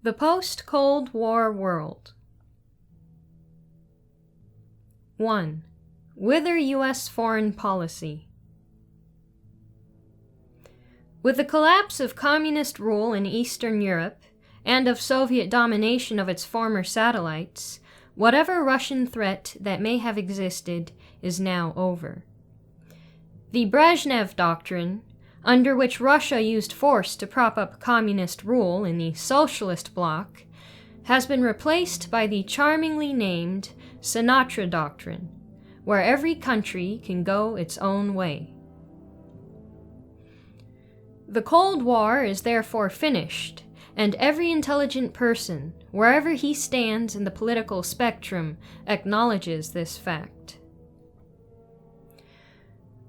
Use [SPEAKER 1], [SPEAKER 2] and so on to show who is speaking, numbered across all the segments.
[SPEAKER 1] The Post-Cold War World. 1. Whither U.S. Foreign Policy. With the collapse of communist rule in Eastern Europe and of Soviet domination of its former satellites, whatever Russian threat that may have existed is now over. The Brezhnev Doctrine, under which Russia used force to prop up communist rule in the socialist bloc, has been replaced by the charmingly named Sinatra Doctrine, where every country can go its own way. The Cold War is therefore finished, and every intelligent person, wherever he stands in the political spectrum, acknowledges this fact.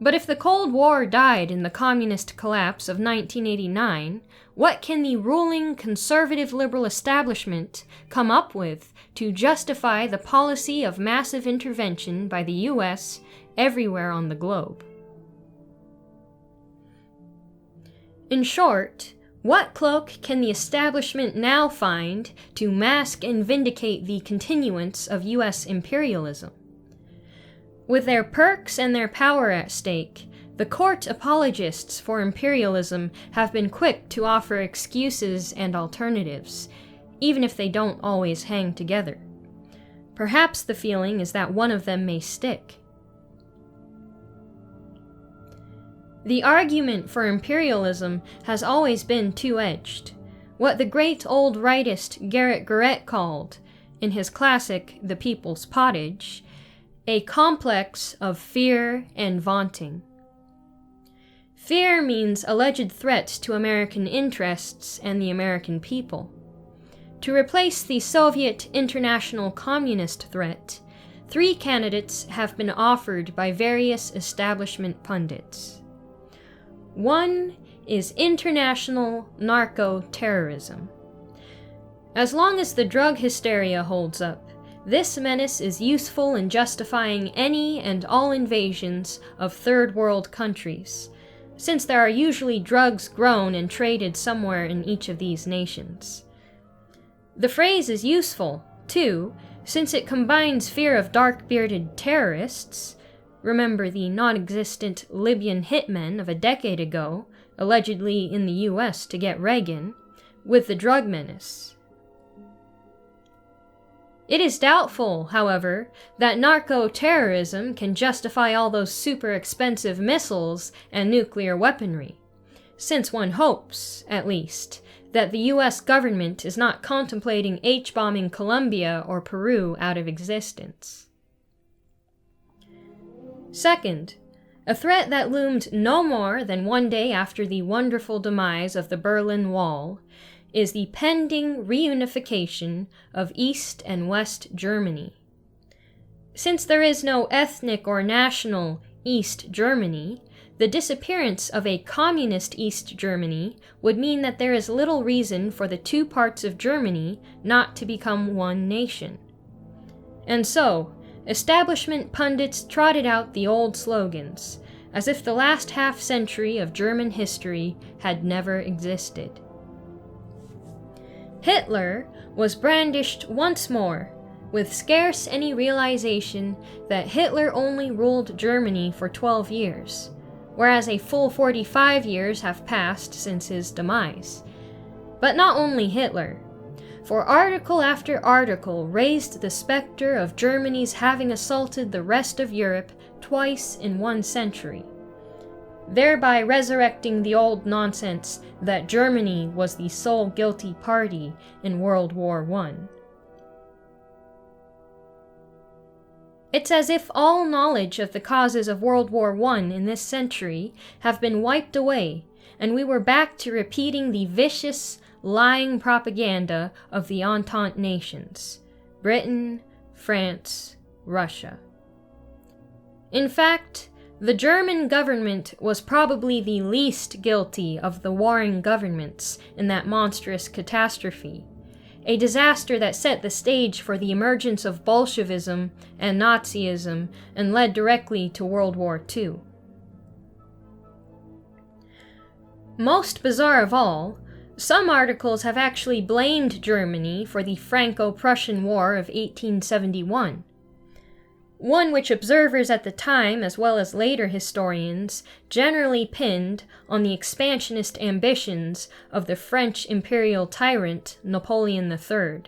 [SPEAKER 1] But if the Cold War died in the communist collapse of 1989, what can the ruling conservative liberal establishment come up with to justify the policy of massive intervention by the U.S. everywhere on the globe? In short, what cloak can the establishment now find to mask and vindicate the continuance of U.S. imperialism? With their perks and their power at stake, the court apologists for imperialism have been quick to offer excuses and alternatives, even if they don't always hang together. Perhaps the feeling is that one of them may stick. The argument for imperialism has always been two-edged, what the great old rightist Garrett Garrett called, in his classic The People's Pottage, a complex of fear and vaunting. Fear means alleged threats to American interests and the American people. To replace the Soviet international communist threat, 3 candidates have been offered by various establishment pundits. 1 is international narco-terrorism. As long as the drug hysteria holds up, this menace is useful in justifying any and all invasions of third world countries, since there are usually drugs grown and traded somewhere in each of these nations. The phrase is useful, too, since it combines fear of dark-bearded terrorists, remember the non-existent Libyan hitmen of a decade ago, allegedly in the U.S. to get Reagan, with the drug menace. It is doubtful, however, that narco-terrorism can justify all those super expensive missiles and nuclear weaponry, since one hopes, at least, that the U.S. government is not contemplating H-bombing Colombia or Peru out of existence. Second, a threat that loomed no more than one day after the wonderful demise of the Berlin Wall is the pending reunification of East and West Germany. Since there is no ethnic or national East Germany, the disappearance of a communist East Germany would mean that there is little reason for the 2 parts of Germany not to become one nation. And so, establishment pundits trotted out the old slogans, as if the last half-century of German history had never existed. Hitler was brandished once more, with scarce any realization that Hitler only ruled Germany for 12 years, whereas a full 45 years have passed since his demise. But not only Hitler, for article after article raised the specter of Germany's having assaulted the rest of Europe twice in 1 century, thereby resurrecting the old nonsense that Germany was the sole guilty party in World War I. It's as if all knowledge of the causes of World War I in this century have been wiped away, and we were back to repeating the vicious, lying propaganda of the Entente nations, Britain, France, Russia. In fact, the German government was probably the least guilty of the warring governments in that monstrous catastrophe, a disaster that set the stage for the emergence of Bolshevism and Nazism and led directly to World War II. Most bizarre of all, Some articles have actually blamed Germany for the Franco-Prussian War of 1871, one which observers at the time, as well as later historians, generally pinned on the expansionist ambitions of the French imperial tyrant Napoleon III.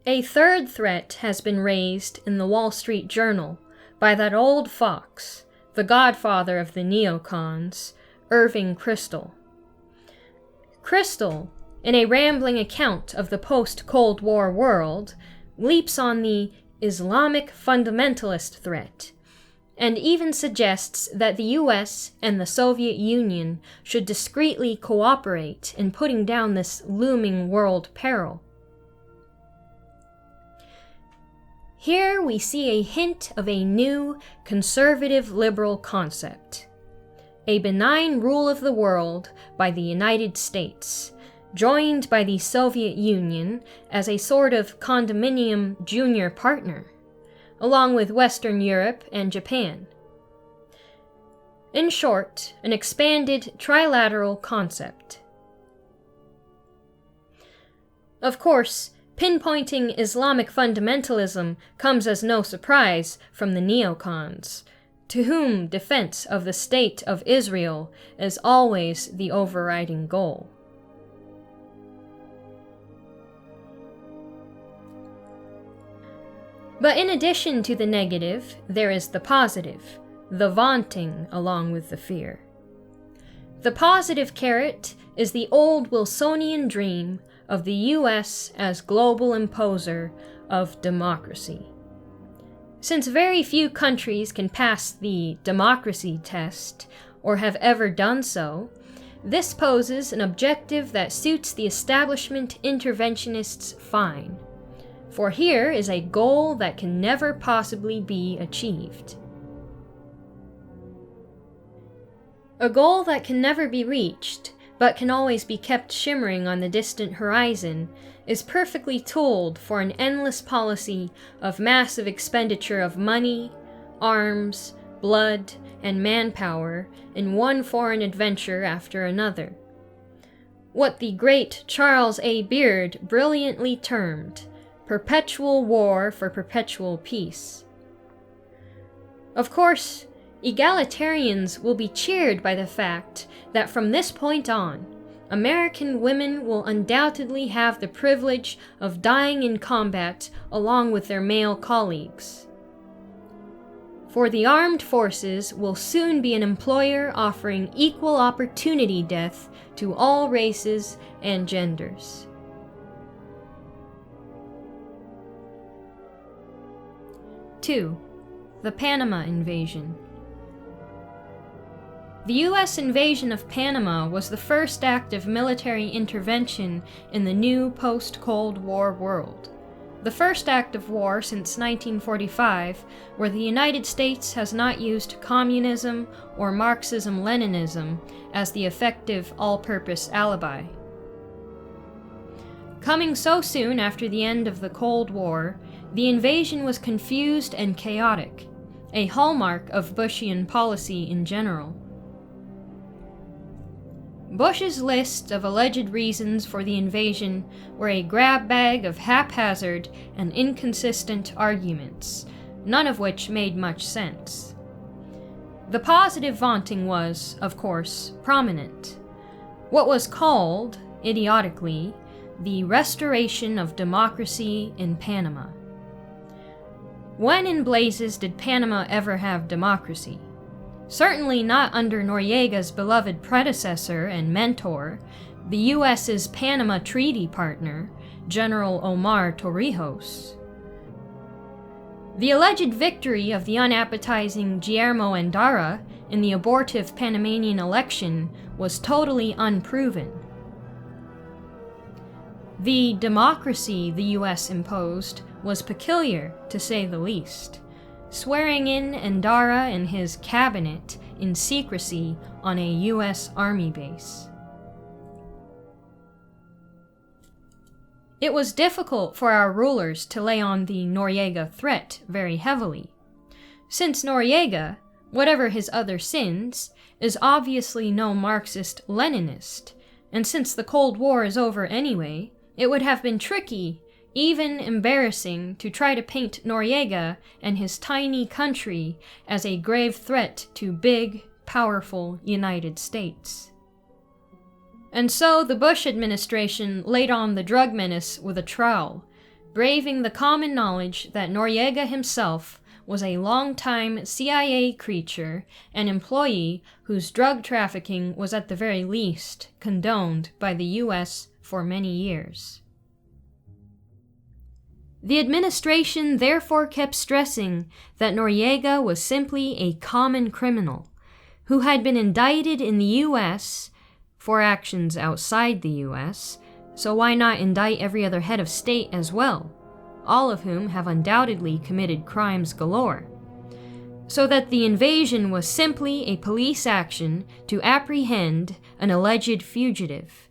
[SPEAKER 1] A third threat has been raised in the Wall Street Journal by that old fox, the godfather of the neocons, Irving Kristol. Kristol, in a rambling account of the post-Cold War world, leaps on the Islamic fundamentalist threat, and even suggests that the US and the Soviet Union should discreetly cooperate in putting down this looming world peril. Here we see a hint of a new conservative liberal concept, a benign rule of the world by the United States, joined by the Soviet Union as a sort of condominium junior partner, along with Western Europe and Japan. In short, an expanded trilateral concept. Of course, pinpointing Islamic fundamentalism comes as no surprise from the neocons, to whom defense of the State of Israel is always the overriding goal. But in addition to the negative, there is the positive, the vaunting along with the fear. The positive carrot is the old Wilsonian dream of the US as global imposer of democracy. Since very few countries can pass the democracy test, or have ever done so, this poses an objective that suits the establishment interventionists fine. For here is a goal that can never possibly be achieved. A goal that can never be reached, but can always be kept shimmering on the distant horizon, is perfectly tooled for an endless policy of massive expenditure of money, arms, blood, and manpower in one foreign adventure after another. What the great Charles A. Beard brilliantly termed perpetual war for perpetual peace. Of course, egalitarians will be cheered by the fact that from this point on, American women will undoubtedly have the privilege of dying in combat along with their male colleagues. For the armed forces will soon be an employer offering equal opportunity death to all races and genders. Two, the Panama Invasion. The U.S. invasion of Panama was the first act of military intervention in the new post-Cold War world. The first act of war since 1945, where the United States has not used communism or Marxism-Leninism as the effective all-purpose alibi. Coming so soon after the end of the Cold War, the invasion was confused and chaotic, a hallmark of Bushian policy in general. Bush's list of alleged reasons for the invasion were a grab bag of haphazard and inconsistent arguments, none of which made much sense. The positive vaunting was, of course, prominent. What was called, idiotically, the restoration of democracy in Panama. When in blazes did Panama ever have democracy? Certainly not under Noriega's beloved predecessor and mentor, the U.S.'s Panama Treaty partner, General Omar Torrijos. The alleged victory of the unappetizing Guillermo Endara in the abortive Panamanian election was totally unproven. The democracy the U.S. imposed was peculiar, to say the least, swearing in Endara and his cabinet in secrecy on a U.S. Army base. It was difficult for our rulers to lay on the Noriega threat very heavily, since Noriega, whatever his other sins, is obviously no Marxist-Leninist, and since the Cold War is over anyway, it would have been tricky, even embarrassing, to try to paint Noriega and his tiny country as a grave threat to big, powerful United States. And so the Bush administration laid on the drug menace with a trowel, braving the common knowledge that Noriega himself was a long-time CIA creature and employee whose drug trafficking was at the very least condoned by the US for many years. The administration therefore kept stressing that Noriega was simply a common criminal who had been indicted in the US for actions outside the US, so why not indict every other head of state as well, all of whom have undoubtedly committed crimes galore, so that the invasion was simply a police action to apprehend an alleged fugitive.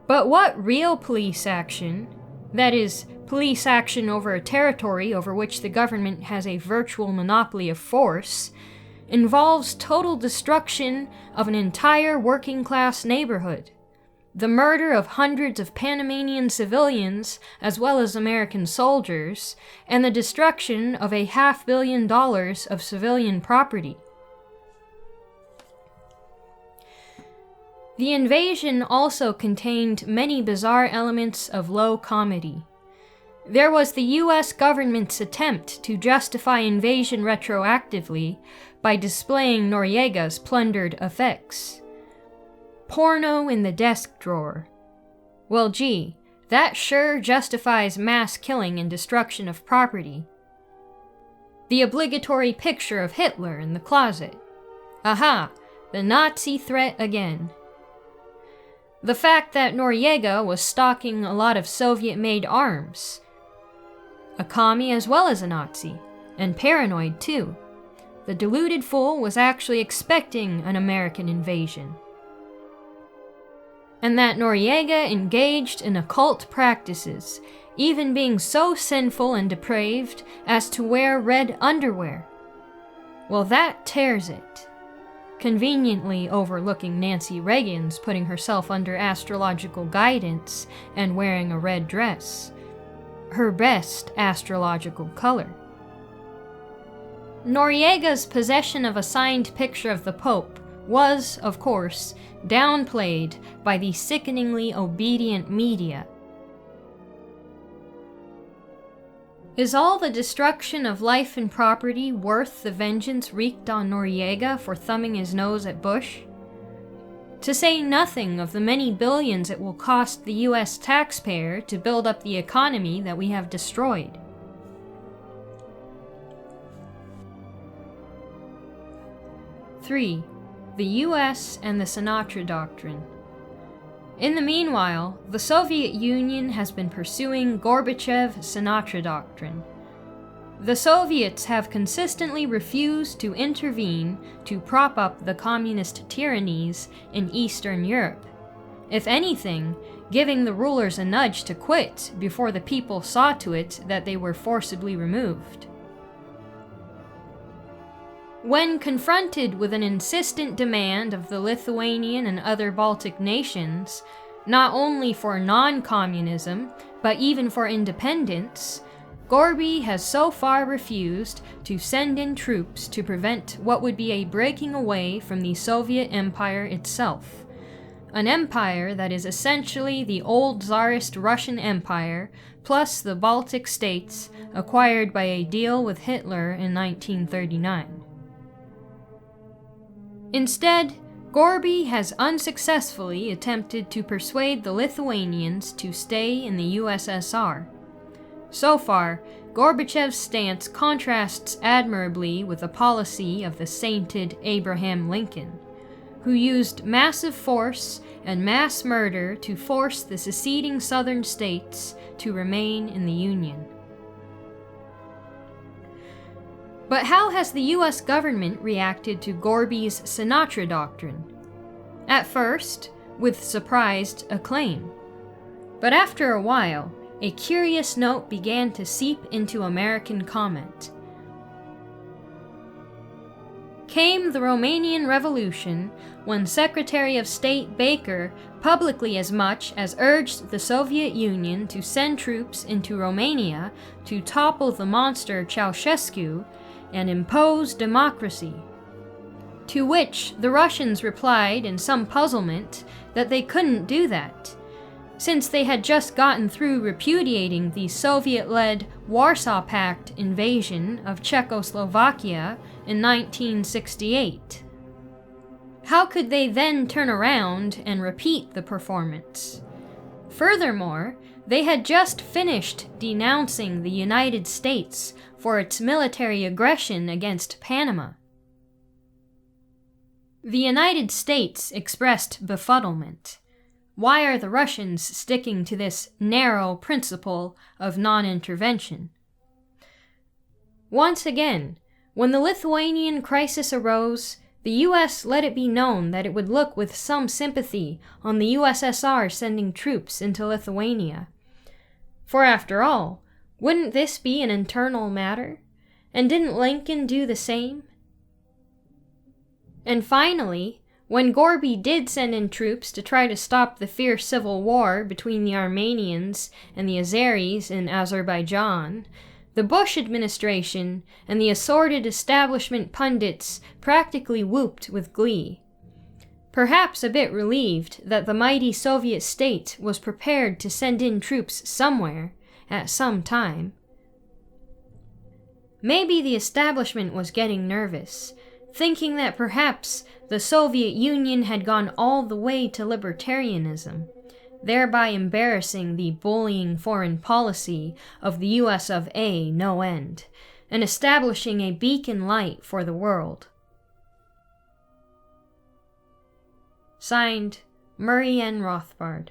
[SPEAKER 1] But what real police action, that is, police action over a territory over which the government has a virtual monopoly of force, involves total destruction of an entire working-class neighborhood, the murder of hundreds of Panamanian civilians as well as American soldiers, and the destruction of $500 million of civilian property. The invasion also contained many bizarre elements of low comedy. There was the US government's attempt to justify invasion retroactively by displaying Noriega's plundered effects. Porno in the desk drawer. Well, gee, that sure justifies mass killing and destruction of property. The obligatory picture of Hitler in the closet. Aha, the Nazi threat again. The fact that Noriega was stocking a lot of Soviet-made arms. A commie as well as a Nazi, and paranoid too. The deluded fool was actually expecting an American invasion. And that Noriega engaged in occult practices, even being so sinful and depraved as to wear red underwear. Well, that tears it. Conveniently overlooking Nancy Reagan's putting herself under astrological guidance and wearing a red dress, her best astrological color. Noriega's possession of a signed picture of the Pope was, of course, downplayed by the sickeningly obedient media. Is all the destruction of life and property worth the vengeance wreaked on Noriega for thumbing his nose at Bush? To say nothing of the many billions it will cost the US taxpayer to build up the economy that we have destroyed. Three, the US and the Sinatra Doctrine. In the meanwhile, the Soviet Union has been pursuing Gorbachev-Sinatra Doctrine. The Soviets have consistently refused to intervene to prop up the communist tyrannies in Eastern Europe, if anything, giving the rulers a nudge to quit before the people saw to it that they were forcibly removed. When confronted with an insistent demand of the Lithuanian and other Baltic nations, not only for non-communism, but even for independence, Gorby has so far refused to send in troops to prevent what would be a breaking away from the Soviet Empire itself. An empire that is essentially the old Tsarist Russian Empire, plus the Baltic states acquired by a deal with Hitler in 1939. Instead, Gorby has unsuccessfully attempted to persuade the Lithuanians to stay in the USSR. So far, Gorbachev's stance contrasts admirably with the policy of the sainted Abraham Lincoln, who used massive force and mass murder to force the seceding southern states to remain in the Union. But how has the US government reacted to Gorby's Sinatra Doctrine? At first, with surprised acclaim. But after a while, a curious note began to seep into American comment. came the Romanian Revolution, when Secretary of State Baker publicly as much as urged the Soviet Union to send troops into Romania to topple the monster Ceausescu and impose democracy. To which the Russians replied in some puzzlement that they couldn't do that, since they had just gotten through repudiating the Soviet-led Warsaw Pact invasion of Czechoslovakia in 1968. How could they then turn around and repeat the performance? Furthermore, they had just finished denouncing the United States for its military aggression against Panama. The United States expressed befuddlement. Why are the Russians sticking to this narrow principle of non-intervention? Once again, when the Lithuanian crisis arose, the U.S. let it be known that it would look with some sympathy on the USSR sending troops into Lithuania. For after all, wouldn't this be an internal matter? And didn't Lincoln do the same? And finally, when Gorby did send in troops to try to stop the fierce civil war between the Armenians and the Azeris in Azerbaijan, the Bush administration and the assorted establishment pundits practically whooped with glee, perhaps a bit relieved that the mighty Soviet state was prepared to send in troops somewhere, at some time. Maybe the establishment was getting nervous, thinking that perhaps the Soviet Union had gone all the way to libertarianism, thereby embarrassing the bullying foreign policy of the US of A no end, and establishing a beacon light for the world. Signed, Murray N. Rothbard.